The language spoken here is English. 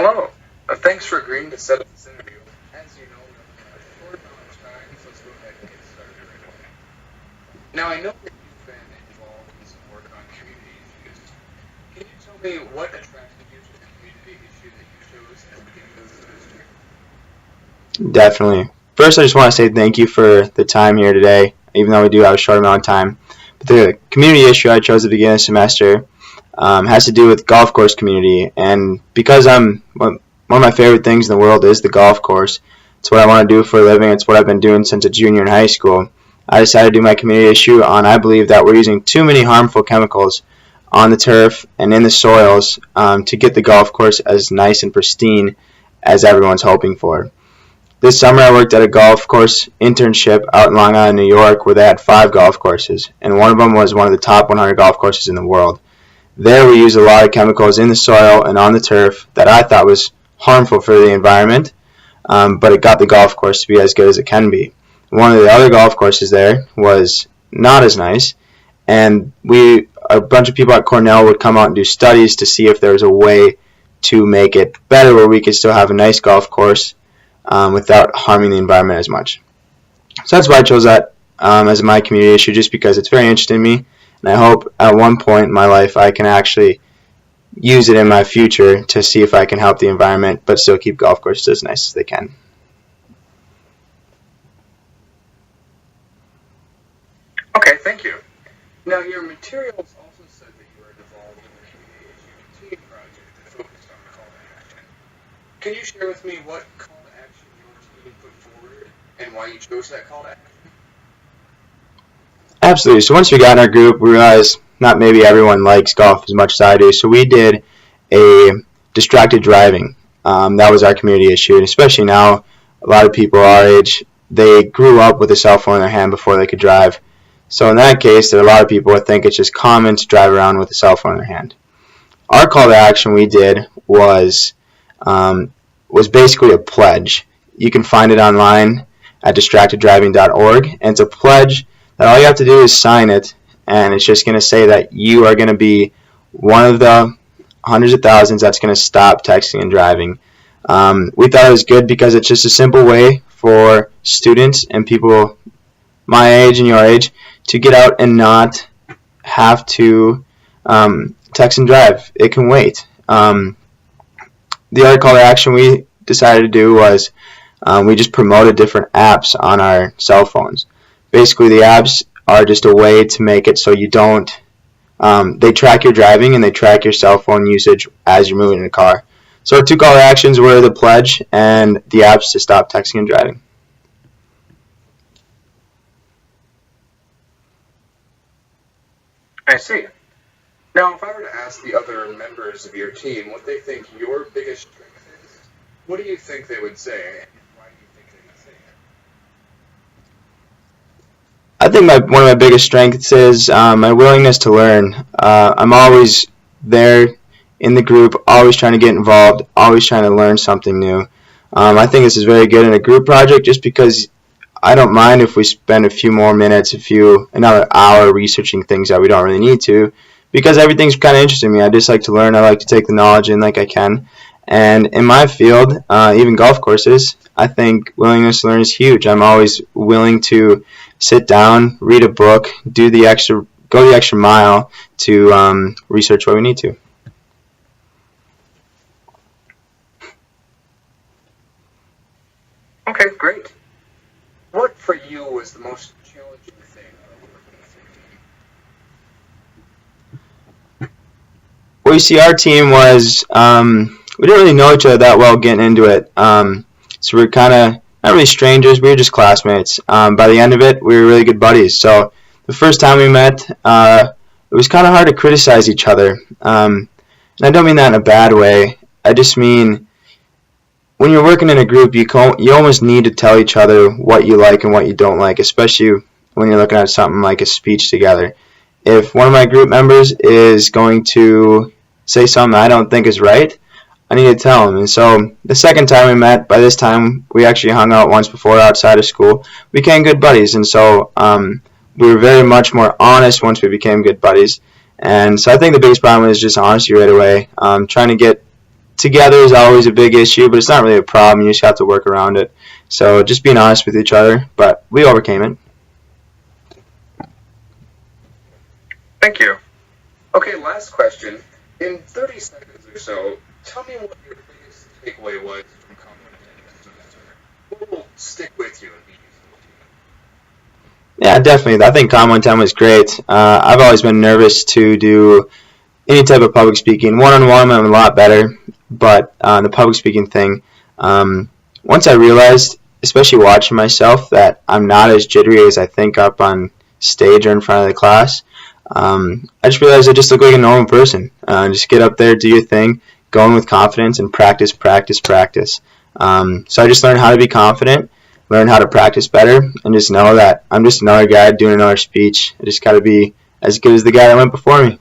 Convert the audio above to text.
Hello. Thanks for agreeing to set up this interview. As you know, we have a short amount of time, so let's go ahead and get started right away. Now, I know that you've been involved in some work on community issues. Can you tell me what attracted you to the community issue that you chose at the beginning of this semester? Definitely. First, I just want to say thank you for the time here today, even though we do have a short amount of time. But the community issue I chose at the beginning of the semester has to do with golf course community. And because one of my favorite things in the world is the golf course, it's what I want to do for a living. It's what I've been doing since a junior in high school. I decided to do my community issue on I believe that we're using too many harmful chemicals on the turf and in the soils to get the golf course as nice and pristine as everyone's hoping for. This summer I worked at a golf course internship out in Long Island, New York, where they had 5 golf courses, and one of them was one of the top 100 golf courses in the world. There we used a lot of chemicals in the soil and on the turf that I thought was harmful for the environment, but it got the golf course to be as good as it can be. One of the other golf courses there was not as nice, and a bunch of people at Cornell would come out and do studies to see if there was a way to make it better where we could still have a nice golf course without harming the environment as much. So that's why I chose that as my community issue, just because it's very interesting to me, and I hope at one point in my life I can actually use it in my future to see if I can help the environment but still keep golf courses as nice as they can. Okay, thank you. Now, your materials also said that you were involved in the community issue team project that focused on call to action. Can you share with me what call to action your team put forward and why you chose that call to action? Absolutely. So once we got in our group, we realized not maybe everyone likes golf as much as I do, so we did a distracted driving. That was our community issue, and especially now, a lot of people our age, they grew up with a cell phone in their hand before they could drive. So in that case, there are a lot of people who think it's just common to drive around with a cell phone in their hand. Our call to action we did was basically a pledge. You can find it online at distracteddriving.org, and it's a pledge that all you have to do is sign it, and it's just going to say that you are going to be one of the hundreds of thousands that's going to stop texting and driving. We thought it was good because it's just a simple way for students and people my age and your age to get out and not have to text and drive. It can wait. The other call to action we decided to do was we just promoted different apps on our cell phones. Basically, the apps are just a way to make it so you don't, they track your driving and they track your cell phone usage as you're moving in a car. So our 2 call to actions were the pledge and the apps to stop texting and driving. I see. Now, if I were to ask the other members of your team what they think your biggest strength is, what do you think they would say, and why do you think they would say it? I think one of my biggest strengths is my willingness to learn. I'm always there in the group, always trying to get involved, always trying to learn something new. I think this is very good in a group project just because I don't mind if we spend a few more minutes, another hour researching things that we don't really need to, because everything's kind of interesting to me. I just like to learn. I like to take the knowledge in like I can. And in my field, even golf courses, I think willingness to learn is huge. I'm always willing to sit down, read a book, go the extra mile to research what we need to. Okay, great. What for you was the most challenging thing about working with your team? Well, you see, our team was, we didn't really know each other that well getting into it. So we were kind of, not really strangers, we were just classmates. By the end of it, we were really good buddies. So the first time we met, it was kind of hard to criticize each other. And I don't mean that in a bad way. I just mean, when you're working in a group, you almost need to tell each other what you like and what you don't like, especially when you're looking at something like a speech together. If one of my group members is going to say something I don't think is right, I need to tell them. And so the second time we met, by this time we actually hung out once before outside of school, we became good buddies. And so we were very much more honest once we became good buddies. And so I think the biggest problem is just honesty right away. Trying to get together is always a big issue, but it's not really a problem. You just have to work around it. So just being honest with each other, but we overcame it. Thank you. Okay, last question. In 30 seconds or so, tell me what your biggest takeaway was from Comm this semester. What will stick with you and be useful to you? Yeah, definitely. I think Comm 110 was great. I've always been nervous to do any type of public speaking. One-on-one, I'm a lot better, but the public speaking thing, once I realized, especially watching myself, that I'm not as jittery as I think up on stage or in front of the class, I just realized I just look like a normal person. Just get up there, do your thing, go in with confidence, and practice, practice, practice. So I just learned how to be confident, learn how to practice better, and just know that I'm just another guy doing another speech. I just got to be as good as the guy that went before me.